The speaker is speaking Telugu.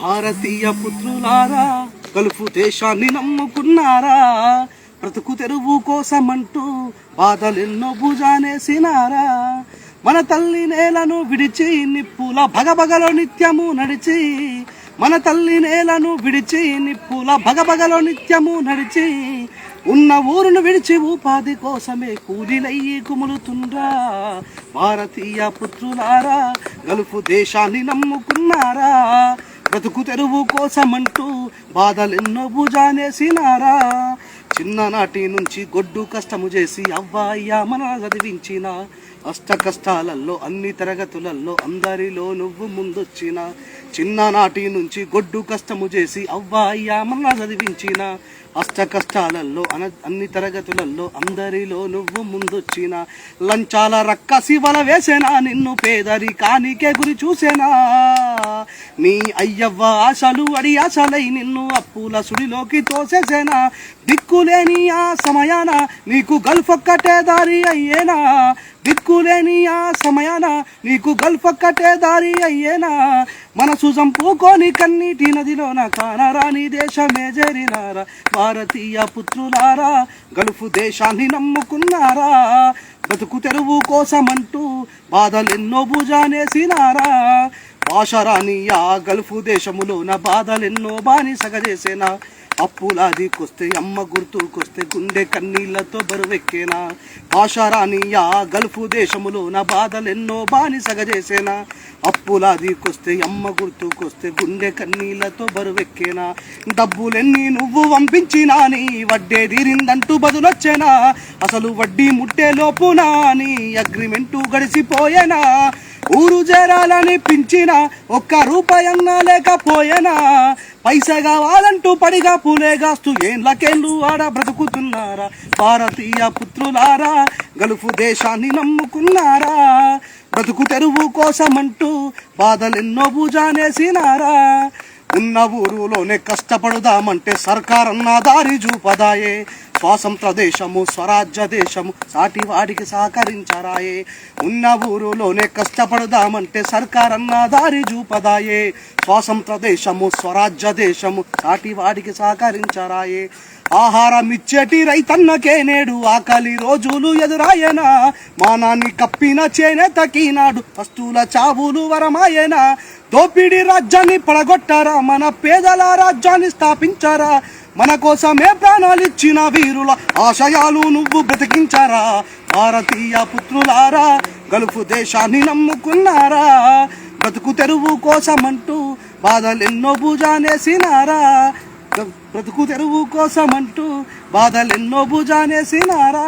భారతీయ పుత్రులారా, గల్ఫ్ దేశాన్ని నమ్ముకున్నారా? బ్రతుకు తెరువు కోసమంటూ బాధలెన్నో భుజానేసినారా? మన తల్లి నేలను విడిచి నిప్పుల భగభగలో నిత్యము నడిచి, మన తల్లి నేలను విడిచి నిప్పుల భగభగలో నిత్యము నడిచి, ఉన్న ఊరును విడిచి ఉపాధి కోసమే కూలీలయ్యి కుములుతుండ్రా. భారతీయ పుత్రులారా, గల్ఫ్ దేశాన్ని నమ్ముకున్నారా? బ్రతుకు తెరువు కోసమంటూ బాధలెన్నో భుజానేసినారా? చిన్ననాటి నుంచి గొడ్డు కష్టము చేసి అవ్వ అయ్యా మన చదివించిన, అష్ట కష్టాలలో అన్ని తరగతులలో అందరిలో నువ్వు ముందొచ్చిన. చిన్ననాటి నుంచి గొడ్డు కష్టము చేసి అవ్వ అయ్యా మన చదివించిన, అష్ట కష్టాలలో అన్ని తరగతులలో అందరిలో నువ్వు ముందొచ్చిన. లంచాల రక్కసి వల వేసేనా, నిన్ను పేదరికానికే గురి చూసేనా? నీ అయ్యవ్వ ఆశలు అడి ఆశలై నిన్ను అప్పుల సుడిలోకి తోసేసేనా? దిక్కులేని ఆ సమయాన నీకు గల్ఫ్ ఒక్కటే దారి అయ్యేనా? దిక్కులేని ఆ సమయాన నీకు గల్ఫ్ ఒక్కటే దారి అయ్యేనా? మనసు చంపుకొని కన్నీటి నదిలోన కానరాని దేశమే చేరినారా? భారతీయ పుత్రులారా, గల్ఫ్ దేశాన్ని నమ్ముకున్నారా? బ్రతుకు తెరువు కోసమంటూ బాధలెన్నో భుజానేసినారా? భాషరాని ఆ గల్ఫ్ దేశములోన బాధలెన్నో బానిసగ చేసేనా? అప్పులాదికొస్తే అమ్మ గుర్తుకొస్తే గుండె కన్నీళ్లతో బరువెక్కేనా? భాషరాని ఆ గల్ఫ్ దేశములోన బాధలెన్నో బానిసగ చేసేనా? అప్పులాదికొస్తే అమ్మ గుర్తుకొస్తే గుండె కన్నీళ్లతో బరువెక్కేనా? డబ్బులెన్ని నువ్వు పంపించినా నీ వడ్డే తీరిందంటూ బదులొచ్చేనా? అసలు వడ్డీ ముట్టే లోపునా నీ అగ్రిమెంటు గడిసిపోయేనా? ఊరు చేరాలని పించిన ఒక్క రూపాయన్నా లేకపోయేనా? పైసా కావాలంటూ పడిగా పూలేగాస్తూ ఏండ్లకేళ్ళు ఆడ బ్రతుకుతున్నారా? భారతీయ పుత్రులారా, గల్ఫ్ దేశాన్ని నమ్ముకున్నారా? బ్రతుకు తెరువు కోసమంటూ బాధలెన్నో భుజానేసినారా? ఉన్న ఊరులోనే కష్టపడుదామంటే సర్కారన్న దారి చూపదాయే. స్వాతంత్ర దేశము స్వరాజ్య దేశము సాటి వాడికి సహకరించరాయే. ఉన్న ఊరులోనే కష్టపడుదామంటే సర్కారన్న దారి చూపదాయే. స్వాతంత్ర దేశము స్వరాజ్య దేశము సాటి వాడికి సహకరించరాయే. ఆహారం ఇచ్చేటి రైతన్నకే నేడు ఆకలి రోజులు ఎదురాయనా? మానాన్ని కప్పిన చేనేతకి నాడు వస్తువుల చావులు వరమాయేనా? దోపిడీ రాజ్యాన్ని పడగొట్టారా, మన పేదల రాజ్యాన్ని స్థాపించారా? మన కోసమే ప్రాణాలిచ్చిన వీరుల ఆశయాలు నువ్వు బ్రతికించారా? భారతీయ పుత్రులారా, గల్ఫ్ దేశాన్ని నమ్ముకున్నారా? బ్రతుకు తెరువు కోసమంటూ బాధలెన్నో భుజానేసినారా? బ్రతుకు తెరువు కోసమంటూ బాధలెన్నో భుజానేసినారా?